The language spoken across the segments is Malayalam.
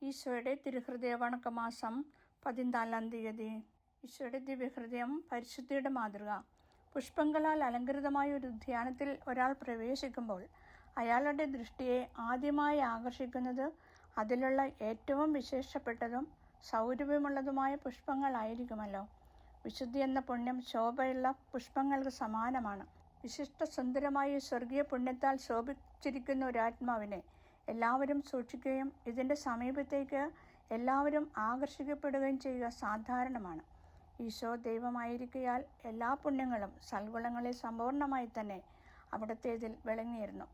ഈശോയുടെ തിരുഹൃദയ വണക്കമാസം 14-ാം തീയതി. ഈശോയുടെ ദിവ്യഹൃദയം പരിശുദ്ധിയുടെ മാതൃക. പുഷ്പങ്ങളാൽ അലങ്കൃതമായ ഒരു ഉദ്യാനത്തിൽ ഒരാൾ പ്രവേശിക്കുമ്പോൾ അയാളുടെ ദൃഷ്ടിയെ ആദ്യമായി ആകർഷിക്കുന്നത് അതിലുള്ള ഏറ്റവും വിശേഷപ്പെട്ടതും സൗരഭ്യമുള്ളതുമായ പുഷ്പങ്ങളായിരിക്കുമല്ലോ. വിശുദ്ധി എന്ന പുണ്യം ശോഭയുള്ള പുഷ്പങ്ങൾക്ക് സമാനമാണ്. വിശിഷ്ട സുന്ദരമായ സ്വർഗീയ പുണ്യത്താൽ ശോഭിച്ചിരിക്കുന്ന ഒരാത്മാവിനെ എല്ലാവരും സൂക്ഷിക്കുകയും ഇതിൻ്റെ സമീപത്തേക്ക് എല്ലാവരും ആകർഷിക്കപ്പെടുകയും ചെയ്യുക സാധാരണമാണ്. ഈശോ ദൈവമായിരിക്കയാൽ എല്ലാ പുണ്യങ്ങളും സൽഗുണങ്ങളിൽ സമ്പൂർണ്ണമായി തന്നെ അവിടത്തേതിൽ വിളങ്ങിയിരുന്നു.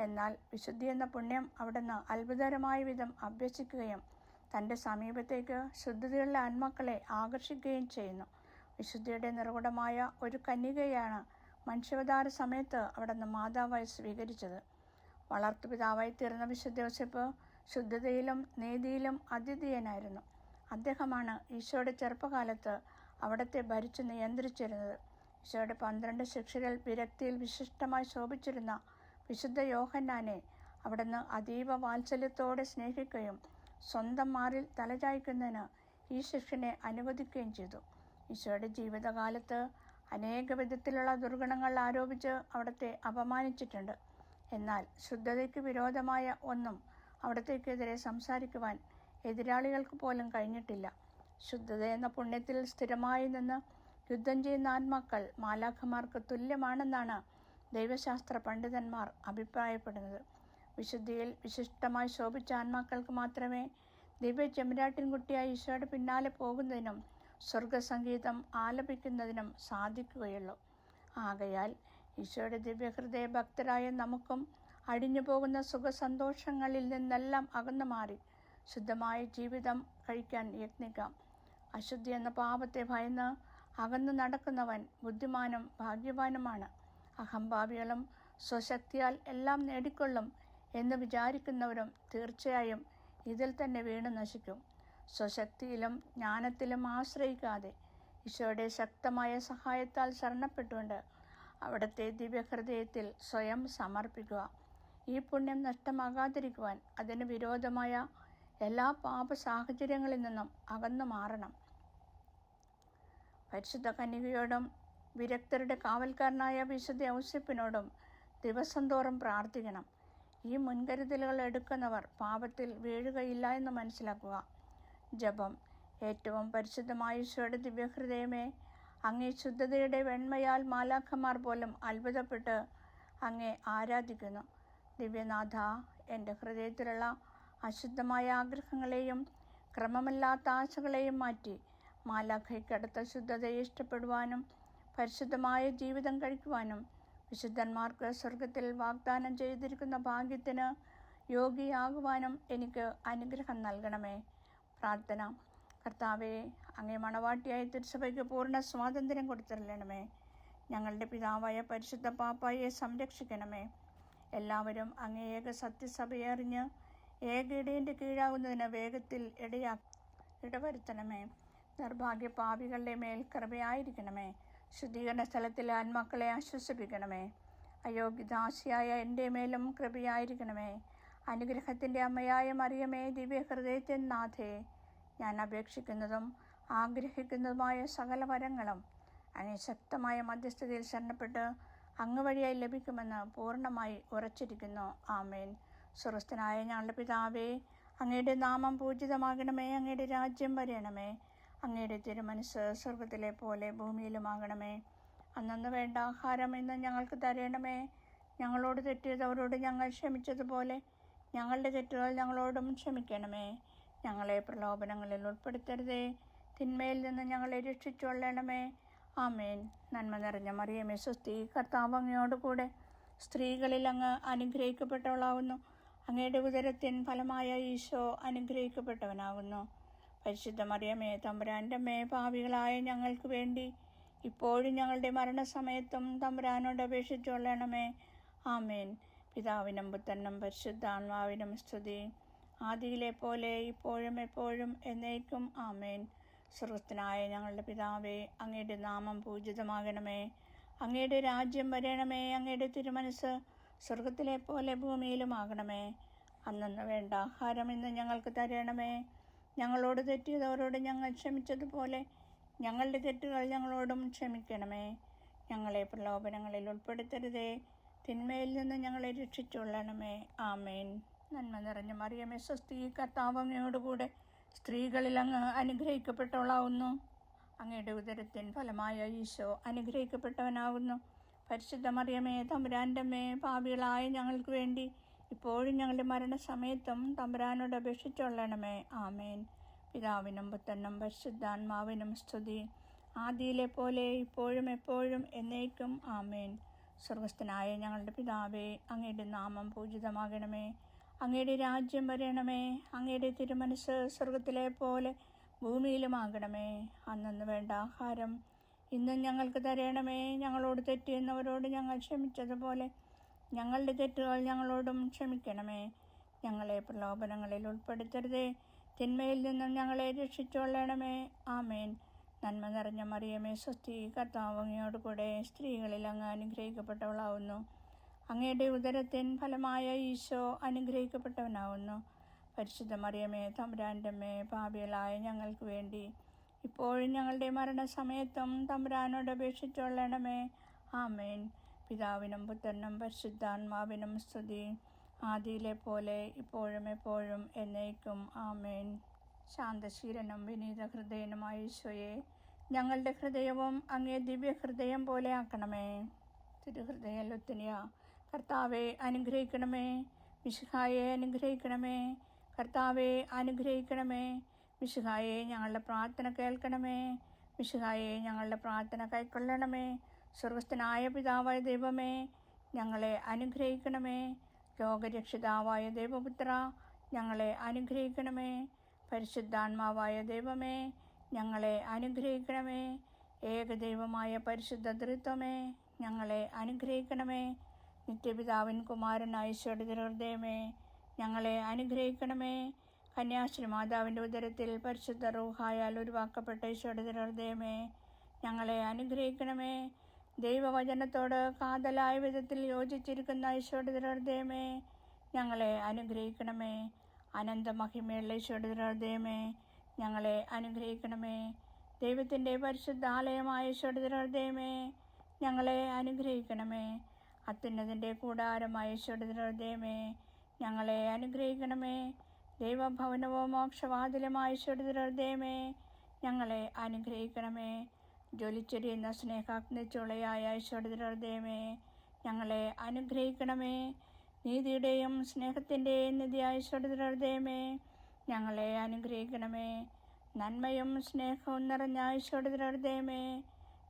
എന്നാൽ വിശുദ്ധി എന്ന പുണ്യം അവിടുന്ന് അത്ഭുതകരമായ വിധം അഭ്യസിക്കുകയും തൻ്റെ സമീപത്തേക്ക് ശുദ്ധതയുള്ള ആത്മാക്കളെ ആകർഷിക്കുകയും ചെയ്യുന്നു. വിശുദ്ധിയുടെ നിറകുടമായ ഒരു കന്യകയാണ് മനുഷ്യാവതാര സമയത്ത് അവിടുന്ന് മാതാവായി സ്വീകരിച്ചത്. വളർത്തുപിതാവായി തീർന്ന വിശുദ്ധ യോസേപ്പ് ശുദ്ധതയിലും നീതിയിലും അദ്വിതീയനായിരുന്നു. അദ്ദേഹമാണ് ഈശോയുടെ ചെറുപ്പകാലത്ത് അവിടത്തെ ഭരിച്ചു നിയന്ത്രിച്ചിരുന്നത്. ഈശോയുടെ 12 ശിഷ്യരിൽ വിരക്തിയിൽ വിശിഷ്ടമായി ശോഭിച്ചിരുന്ന വിശുദ്ധ യോഹന്നാനെ അവിടുന്ന് അതീവ വാത്സല്യത്തോടെ സ്നേഹിക്കുകയും സ്വന്തം മാറിൽ തലചായ്ക്കുന്നതിന് ഈ ശിഷ്യനെ അനുവദിക്കുകയും ചെയ്തു. ഈശോയുടെ ജീവിതകാലത്ത് അനേക വിധത്തിലുള്ള ദുർഗുണങ്ങൾ ആരോപിച്ച് അവിടത്തെ അപമാനിച്ചിട്ടുണ്ട്. എന്നാൽ ശുദ്ധതയ്ക്ക് വിരോധമായ ഒന്നും അവിടത്തേക്കെതിരെ സംസാരിക്കുവാൻ എതിരാളികൾക്ക് പോലും കഴിഞ്ഞിട്ടില്ല. ശുദ്ധത എന്ന പുണ്യത്തിൽ സ്ഥിരമായി നിന്ന് യുദ്ധം ചെയ്യുന്ന ആത്മാക്കൾ മാലാഖമാർക്ക് തുല്യമാണെന്നാണ് ദൈവശാസ്ത്ര പണ്ഡിതന്മാർ അഭിപ്രായപ്പെടുന്നത്. വിശുദ്ധിയിൽ വിശിഷ്ടമായി ശോഭിച്ച ആത്മാക്കൾക്ക് മാത്രമേ ദിവ്യ ചെമ്മരാട്ടിൻകുട്ടിയായ ഈശോയുടെ പിന്നാലെ പോകുന്നതിനും സ്വർഗസംഗീതം ആലപിക്കുന്നതിനും സാധിക്കുകയുള്ളൂ. ആകയാൽ ഈശോയുടെ ദിവ്യഹൃദയ ഭക്തരായ നമുക്കും അടിഞ്ഞു പോകുന്ന സുഖസന്തോഷങ്ങളിൽ നിന്നെല്ലാം അകന്നു മാറി ശുദ്ധമായ ജീവിതം കഴിക്കാൻ യത്നിക്കാം. അശുദ്ധി എന്ന പാപത്തെ ഭയന്ന് അകന്നു നടക്കുന്നവൻ ബുദ്ധിമാനും ഭാഗ്യവാനുമാണ്. അഹംഭാവികളും സ്വശക്തിയാൽ എല്ലാം നേടിക്കൊള്ളും എന്ന് വിചാരിക്കുന്നവരും തീർച്ചയായും ഇതിൽ തന്നെ വീണു നശിക്കും. സ്വശക്തിയിലും ജ്ഞാനത്തിലും ആശ്രയിക്കാതെ ഈശോയുടെ ശക്തമായ സഹായത്താൽ ശരണപ്പെട്ടുകൊണ്ട് അവിടുത്തെ ദിവ്യഹൃദയത്തിൽ സ്വയം സമർപ്പിക്കുക. ഈ പുണ്യം നഷ്ടമാകാതിരിക്കുവാൻ അതിന് വിരോധമായ എല്ലാ പാപ സാഹചര്യങ്ങളിൽ നിന്നും അകന്നു മാറണം. പരിശുദ്ധ കന്യകയോടും വിരക്തരുടെ കാവൽക്കാരനായ വിശുദ്ധ ഔസേപ്പിനോടും ദിവസം തോറും പ്രാർത്ഥിക്കണം. ഈ മുൻകരുതലുകൾ എടുക്കുന്നവർ പാപത്തിൽ വീഴുകയില്ല എന്ന് മനസ്സിലാക്കുക. ജപം. ഏറ്റവും പരിശുദ്ധമായ ഈശോയുടെ ദിവ്യഹൃദയമേ, അങ്ങേ ശുദ്ധതയുടെ വെണ്മയാൽ മാലാഖമാർ പോലും അത്ഭുതപ്പെട്ട് അങ്ങേ ആരാധിക്കുന്നു. ദിവ്യനാഥ, എൻ്റെ ഹൃദയത്തിലുള്ള അശുദ്ധമായ ആഗ്രഹങ്ങളെയും ക്രമമില്ലാത്ത ആശകളെയും മാറ്റി മാലാഖയ്ക്കടുത്ത ശുദ്ധതയെ ഇഷ്ടപ്പെടുവാനും പരിശുദ്ധമായ ജീവിതം കഴിക്കുവാനും വിശുദ്ധന്മാർക്ക് സ്വർഗത്തിൽ വാഗ്ദാനം ചെയ്തിരിക്കുന്ന ഭാഗ്യത്തിന് യോഗ്യയാകുവാനും എനിക്ക് അനുഗ്രഹം നൽകണമേ. പ്രാർത്ഥന. കർത്താവേ, അങ്ങേ മണവാട്ടിയായ തിരുസഭയ്ക്ക് പൂർണ്ണ സ്വാതന്ത്ര്യം കൊടുത്തിരളണമേ. ഞങ്ങളുടെ പിതാവായ പരിശുദ്ധ പാപ്പായെ സംരക്ഷിക്കണമേ. എല്ലാവരും അങ്ങേ ഏക സത്യസഭയെ അറിഞ്ഞ് ഏക ഇടയൻ്റെ കീഴാകുന്നതിന് വേഗത്തിൽ ഇടവരുത്തണമേ. നിർഭാഗ്യ പാപികളുടെ മേൽ കൃപയായിരിക്കണമേ. ശുദ്ധീകരണ സ്ഥലത്തിലെ ആത്മാക്കളെ ആശ്വസിപ്പിക്കണമേ. അയോഗ്യദാസിയായ എൻ്റെ മേലും കൃപയായിരിക്കണമേ. അനുഗ്രഹത്തിൻ്റെ അമ്മയായ മറിയമേ, ദിവ്യഹൃദയത്തിൻ നാഥേ, ഞാൻ അപേക്ഷിക്കുന്നതും ആഗ്രഹിക്കുന്നതുമായ സകല വരങ്ങളും അങ്ങേ ശക്തമായ മധ്യസ്ഥതയിൽ ശരണപ്പെട്ട് അങ്ങ് വഴിയായി ലഭിക്കുമെന്ന് പൂർണ്ണമായി ഉറച്ചിരിക്കുന്നു. ആമേൻ. സ്വർഗസ്ഥനായ ഞങ്ങളുടെ പിതാവേ, അങ്ങയുടെ നാമം പൂജിതമാകണമേ. അങ്ങയുടെ രാജ്യം വരണമേ. അങ്ങയുടെ തിരുമനസ്സ് സ്വർഗത്തിലെ പോലെ ഭൂമിയിലുമാകണമേ. അന്നന്ന് വേണ്ട ആഹാരം ഇന്ന് ഞങ്ങൾക്ക് തരണമേ. ഞങ്ങളോട് തെറ്റിയതവരോട് ഞങ്ങൾ ക്ഷമിച്ചതുപോലെ ഞങ്ങളുടെ തെറ്റുകൾ ഞങ്ങളോടും ക്ഷമിക്കണമേ. ഞങ്ങളെ പ്രലോഭനങ്ങളിൽ ഉൾപ്പെടുത്തരുതേ, തിന്മയിൽ നിന്ന് ഞങ്ങളെ രക്ഷിച്ചുകൊള്ളണമേ. ആമേൻ. നന്മ നിറഞ്ഞ മറിയമേ സ്വസ്തി, കർത്താവ് അങ്ങയോടുകൂടെ സ്ത്രീകളിൽ അങ്ങ് അനുഗ്രഹിക്കപ്പെട്ടവളാകുന്നു. അങ്ങയുടെ ഉദരത്തിൻ ഫലമായ ഈശോ അനുഗ്രഹിക്കപ്പെട്ടവനാകുന്നു. പരിശുദ്ധ മറിയമേ, തമ്പുരാൻ്റെ അമ്മേ, പാപികളായ ഞങ്ങൾക്ക് വേണ്ടി ഇപ്പോഴും ഞങ്ങളുടെ മരണസമയത്തും തമ്പുരാനോട് അപേക്ഷിച്ചുകൊള്ളണമേ. ആമേൻ. പിതാവിനും പുത്രനും പരിശുദ്ധാത്മാവിനും സ്തുതി, ആദിയിലെ പോലെ ഇപ്പോഴും എപ്പോഴും എന്നേക്കും. ആമേൻ. സ്വർഗസ്ഥനായ ഞങ്ങളുടെ പിതാവേ, അങ്ങയുടെ നാമം പൂജിതമാകണമേ. അങ്ങയുടെ രാജ്യം വരണമേ. അങ്ങയുടെ തിരുമനസ്സ് സ്വർഗത്തിലെ പോലെ ഭൂമിയിലുമാകണമേ. അന്നന്ന് വേണ്ട ആഹാരം ഇന്ന് ഞങ്ങൾക്ക് തരണമേ. ഞങ്ങളോട് തെറ്റിയതവരോട് ഞങ്ങൾ ക്ഷമിച്ചതുപോലെ ഞങ്ങളുടെ തെറ്റുകൾ ഞങ്ങളോടും ക്ഷമിക്കണമേ. ഞങ്ങളെ പ്രലോഭനങ്ങളിൽ ഉൾപ്പെടുത്തരുതേ, തിന്മയിൽ നിന്ന് ഞങ്ങളെ രക്ഷിച്ചുകൊള്ളണമേ. ആമേൻ. നന്മ നിറഞ്ഞ മറിയമേ സ്വസ്തി, കർത്താവ് അങ്ങയോടുകൂടെ സ്ത്രീകളിൽ അങ്ങ് അനുഗ്രഹിക്കപ്പെട്ടവളാവുന്നു. അങ്ങയുടെ ഉദരത്തിൻ ഫലമായ ഈശോ അനുഗ്രഹിക്കപ്പെട്ടവനാകുന്നു. പരിശുദ്ധ മറിയമേ തമ്പുരാൻ്റെ അമ്മേ, പാപികളായ ഞങ്ങൾക്ക് വേണ്ടി ഇപ്പോഴും ഞങ്ങളുടെ മരണസമയത്തും തമ്പുരാനോട് അപേക്ഷിച്ചുകൊള്ളണമേ. ആമേൻ. പിതാവിനും പുത്രനും പരിശുദ്ധാത്മാവിനും സ്തുതി, ആദിയിലെ പോലെ ഇപ്പോഴും എപ്പോഴും എന്നേക്കും. ആമേൻ. സ്വർഗസ്ഥനായ ഞങ്ങളുടെ പിതാവേ, അങ്ങയുടെ നാമം പൂജിതമാകണമേ. അങ്ങയുടെ രാജ്യം വരണമേ. അങ്ങയുടെ തിരുമനസ് സ്വർഗത്തിലെ പോലെ ഭൂമിയിലുമാകണമേ. അന്നന്ന് വേണ്ട ആഹാരം ഇന്നും ഞങ്ങൾക്ക് തരണമേ. ഞങ്ങളോട് തെറ്റിയെന്നവരോട് ഞങ്ങൾ ക്ഷമിച്ചതുപോലെ ഞങ്ങളുടെ തെറ്റുകൾ ഞങ്ങളോടും ക്ഷമിക്കണമേ. ഞങ്ങളെ പ്രലോഭനങ്ങളിൽ ഉൾപ്പെടുത്തരുതേ, തിന്മയിൽ നിന്നും ഞങ്ങളെ രക്ഷിച്ചുകൊള്ളണമേ. ആമേൻ. നന്മ നിറഞ്ഞ മറിയമേ സ്വസ്തി, കർത്താവ് അങ്ങയോടുകൂടെ സ്ത്രീകളിൽ അങ്ങ് അനുഗ്രഹിക്കപ്പെട്ടവളാവുന്നു. അങ്ങയുടെ ഉദരത്തിൻ ഫലമായ ഈശോ അനുഗ്രഹിക്കപ്പെട്ടവനാവുന്നു. പരിശുദ്ധ മറിയമേ തമ്പുരാൻ്റെ അമ്മേ, പാപികളായ ഞങ്ങൾക്ക് വേണ്ടി ഇപ്പോഴും ഞങ്ങളുടെ മരണസമയത്തും തമ്പുരാനോട് അപേക്ഷിച്ചുകൊള്ളണമേ. ആമേൻ. പിതാവിനും പുത്രനും പരിശുദ്ധാത്മാവിനും സ്തുതി, ആദിയിലെ പോലെ ഇപ്പോഴും എപ്പോഴും എന്നേക്കും. ആമേൻ. ശാന്തശീലനും വിനീത ഹൃദയനുമായ ഈശോയെ, ഞങ്ങളുടെ ഹൃദയവും അങ്ങേ ദിവ്യഹൃദയം പോലെ ആക്കണമേ. തിരുഹൃദയ ലുത്തിനിയ കർത്താവെ അനുഗ്രഹിക്കണമേ. മിശിഹായെ അനുഗ്രഹിക്കണമേ. കർത്താവെ അനുഗ്രഹിക്കണമേ. മിശിഹായെ ഞങ്ങളുടെ പ്രാർത്ഥന കേൾക്കണമേ. മിശിഹായെ ഞങ്ങളുടെ പ്രാർത്ഥന കൈക്കൊള്ളണമേ. സ്വർഗസ്ഥനായ പിതാവായ ദൈവമേ, ഞങ്ങളെ അനുഗ്രഹിക്കണമേ. ലോകരക്ഷിതാവായ ദൈവപുത്ര, ഞങ്ങളെ അനുഗ്രഹിക്കണമേ. പരിശുദ്ധാത്മാവായ ദൈവമേ, ഞങ്ങളെ അനുഗ്രഹിക്കണമേ. ഏകദൈവമായ പരിശുദ്ധ ത്രിത്വമേ, ഞങ്ങളെ അനുഗ്രഹിക്കണമേ. നിത്യപിതാവിൻ കുമാരനായ ഈശോയുടെ ഞങ്ങളെ അനുഗ്രഹിക്കണമേ. കന്യാശ്രീ മാതാവിൻ്റെ ഉദരത്തിൽ പരിശുദ്ധ റൂഹായാൽ ഉരുവാക്കപ്പെട്ട ഈശോയുടെ ഞങ്ങളെ അനുഗ്രഹിക്കണമേ. ദൈവവചനത്തോട് കാതലായ വിധത്തിൽ യോജിച്ചിരിക്കുന്ന ഈശോയുടെ ഞങ്ങളെ അനുഗ്രഹിക്കണമേ. അനന്തമഹിമയുള്ള ഈശോയുടെ ഞങ്ങളെ അനുഗ്രഹിക്കണമേ. ദൈവത്തിൻ്റെ പരിശുദ്ധ ആലയമായ ഈശോയുടെ ഞങ്ങളെ അനുഗ്രഹിക്കണമേ. അത്യുന്നതിൻ്റെ കൂടാരമായ ഈശോയുടെ ഞങ്ങളെ അനുഗ്രഹിക്കണമേ. ദൈവഭവനവോ മോക്ഷവാതിലുമായ ഈശോയുടെ ഞങ്ങളെ അനുഗ്രഹിക്കണമേ. ജ്വലിച്ചെരിയുന്ന സ്നേഹാഗ്നിച്ചുളയായ ഈശോയുടെ ഞങ്ങളെ അനുഗ്രഹിക്കണമേ. നീതിയുടെയും സ്നേഹത്തിൻ്റെയും നിധിയായ ഈശോയുടെ ഞങ്ങളെ അനുഗ്രഹിക്കണമേ. നന്മയും സ്നേഹവും നിറഞ്ഞ ഈശോയുടെ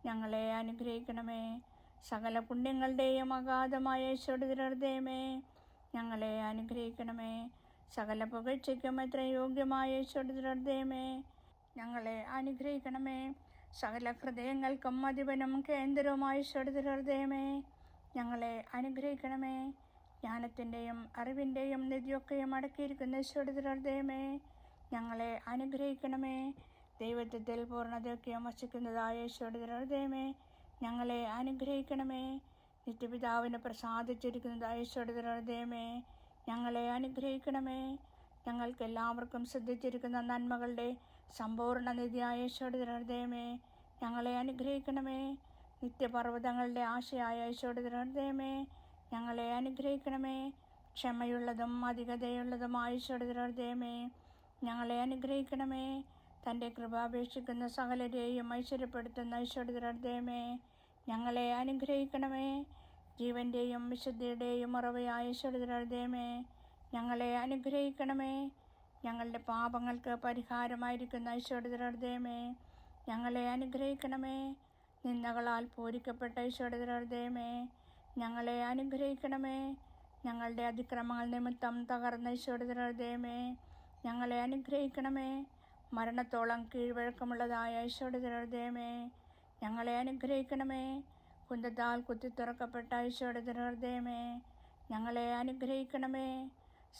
ഞങ്ങളെ അനുഗ്രഹിക്കണമേ. സകല പുണ്യങ്ങളുടെയും അഗാധമായ ഈശോയുടെ ഞങ്ങളെ അനുഗ്രഹിക്കണമേ. സകല പുകഴ്ചയ്ക്കും എത്ര യോഗ്യമായ ഈശോയുടെ ഞങ്ങളെ അനുഗ്രഹിക്കണമേ. സകല ഹൃദയങ്ങൾക്കും അധിപനും കേന്ദ്രവുമായ ഈശോയുടെ ഞങ്ങളെ അനുഗ്രഹിക്കണമേ. ജ്ഞാനത്തിൻ്റെയും അറിവിൻ്റെയും നിധിയൊക്കെയും അടക്കിയിരിക്കുന്ന ഈശോയുടെ ഞങ്ങളെ അനുഗ്രഹിക്കണമേ. ദൈവത്വത്തിൽ പൂർണ്ണതയൊക്കെയും വസിക്കുന്നതായ ഈശോയുടെ ഞങ്ങളെ അനുഗ്രഹിക്കണമേ. നിത്യപിതാവിന് പ്രസാദിച്ചിരിക്കുന്നതായ ഈശോയുടെ ഞങ്ങളെ അനുഗ്രഹിക്കണമേ. ഞങ്ങൾക്കെല്ലാവർക്കും ശ്രദ്ധിച്ചിരിക്കുന്ന നന്മകളുടെ സമ്പൂർണ്ണ നിധിയായ ഈശോയുടെ ഞങ്ങളെ അനുഗ്രഹിക്കണമേ. നിത്യപർവ്വതങ്ങളുടെ ആശയായ ഈശോയുടെ ഞങ്ങളെ അനുഗ്രഹിക്കണമേ. ക്ഷമയുള്ളതും അധികതയുള്ളതുമായ ഈശോയുടെ ഞങ്ങളെ അനുഗ്രഹിക്കണമേ. തൻ്റെ കൃപാപേക്ഷിക്കുന്ന സകലരെയും ഐശ്വര്യപ്പെടുത്തുന്ന ഈശോയുടെ ഞങ്ങളെ അനുഗ്രഹിക്കണമേ. ജീവൻ്റെയും വിശുദ്ധിയുടെയും ഉറവയായ ഈശോയുടെ ഞങ്ങളെ അനുഗ്രഹിക്കണമേ. ഞങ്ങളുടെ പാപങ്ങൾക്ക് പരിഹാരമായിരിക്കുന്ന ഈശോയുടെ ഞങ്ങളെ അനുഗ്രഹിക്കണമേ. നിന്ദകളാൽ പൂരിക്കപ്പെട്ട ഈശോയുടെ ഞങ്ങളെ അനുഗ്രഹിക്കണമേ. ഞങ്ങളുടെ അതിക്രമങ്ങൾ നിമിത്തം തകർന്ന ഈശോയുടെ ഞങ്ങളെ അനുഗ്രഹിക്കണമേ. മരണത്തോളം കീഴ്വഴക്കമുള്ളതായ ഈശോയുടെ ഞങ്ങളെ അനുഗ്രഹിക്കണമേ. കുന്തത്താൽ കുത്തിത്തുറക്കപ്പെട്ട ഈശോയുടെ ഞങ്ങളെ അനുഗ്രഹിക്കണമേ.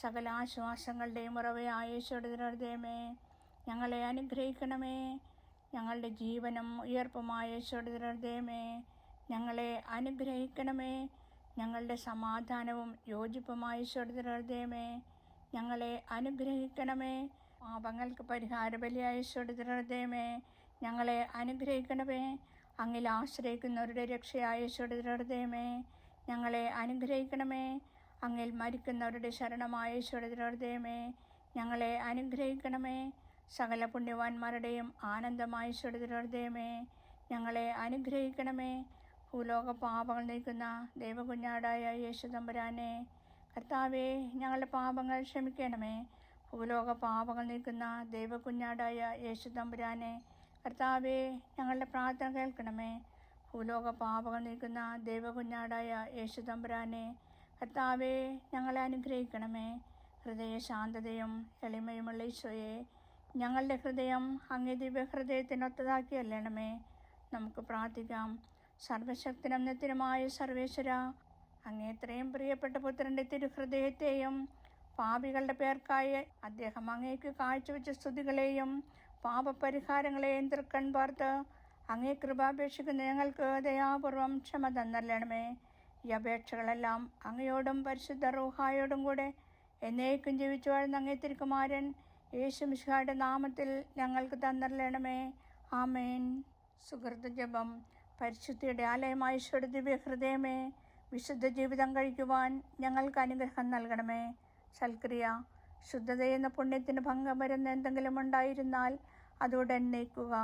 സകല ആശ്വാസങ്ങളുടെയും ഉറവയായ ഈശോയുടെ ഞങ്ങളെ അനുഗ്രഹിക്കണമേ. ഞങ്ങളുടെ ജീവനും ഉയർപ്പുമായ ഈശോയുടെ ഞങ്ങളെ അനുഗ്രഹിക്കണമേ. ഞങ്ങളുടെ സമാധാനവും യോജിപ്പുമായ ഈശോയുടെ ഞങ്ങളെ അനുഗ്രഹിക്കണമേ. പാപങ്ങൾക്ക് പരിഹാര ബലിയായ ഹൃദയമേ, ഞങ്ങളെ അനുഗ്രഹിക്കണമേ. അങ്ങിൽ ആശ്രയിക്കുന്നവരുടെ രക്ഷയായ ഹൃദയമേ, ഞങ്ങളെ അനുഗ്രഹിക്കണമേ. അങ്ങിൽ മരിക്കുന്നവരുടെ ശരണമായ ഹൃദയമേ, ഞങ്ങളെ അനുഗ്രഹിക്കണമേ. സകല പുണ്യവാന്മാരുടെയും ആനന്ദമായ ഹൃദയമേ, ഞങ്ങളെ അനുഗ്രഹിക്കണമേ. ഭൂലോക പാപങ്ങൾ നീക്കുന്ന ദൈവകുഞ്ഞാടായ യേശു തമ്പുരാനെ, കർത്താവേ, ഞങ്ങളുടെ പാപങ്ങൾ ക്ഷമിക്കണമേ. ഭൂലോക പാപങ്ങൾ നീക്കുന്ന ദൈവകുഞ്ഞാടായ യേശു തമ്പുരാനെ, കർത്താവേ, ഞങ്ങളുടെ പ്രാർത്ഥന കേൾക്കണമേ. ഭൂലോക പാപങ്ങൾ നീക്കുന്ന ദൈവകുഞ്ഞാടായ യേശു തമ്പുരാനെ, കർത്താവേ, ഞങ്ങളെ അനുഗ്രഹിക്കണമേ. ഹൃദയശാന്തതയും എളിമയുമുള്ള ഈശോയെ, ഞങ്ങളുടെ ഹൃദയം അങ്ങേ ദിവ്യഹൃദയത്തിനൊത്തതാക്കി അല്ലണമേ. നമുക്ക് പ്രാർത്ഥിക്കാം. സർവശക്തനും നിത്യനുമായ സർവേശ്വര, അങ്ങേത്രയും പ്രിയപ്പെട്ട പുത്രൻ്റെ തിരുഹൃദയത്തെയും പാപികളുടെ പേർക്കായി അദ്ദേഹം അങ്ങേക്ക് കാഴ്ചവെച്ച സ്തുതികളെയും പാപപരിഹാരങ്ങളെയും തൃക്കൺ പാർത്ത് അങ്ങേ കൃപാപേക്ഷിക്കുന്ന ഞങ്ങൾക്ക് ദയാപൂർവം ക്ഷമ തന്നല്ലണമേ. ഈ അപേക്ഷകളെല്ലാം അങ്ങയോടും പരിശുദ്ധ റൂഹായോടും കൂടെ എന്നേക്കും ജീവിച്ചു വാഴുന്ന അങ്ങേ തിരുക്കുമാരൻ യേശു മിശിഹായുടെ നാമത്തിൽ ഞങ്ങൾക്ക് തന്നല്ലണമേ. ആമേൻ. സുഹൃത്ത് ജപം. പരിശുദ്ധിയുടെ ആലയമായ ഈശോയുടെ ദിവ്യഹൃദയമേ, വിശുദ്ധ ജീവിതം കഴിക്കുവാൻ ഞങ്ങൾക്ക് അനുഗ്രഹം നൽകണമേ. സൽക്രിയ. ശുദ്ധതയെന്ന പുണ്യത്തിന് ഭംഗം വരുന്ന എന്തെങ്കിലും ഉണ്ടായിരുന്നാൽ അതുടൻ നീക്കുക.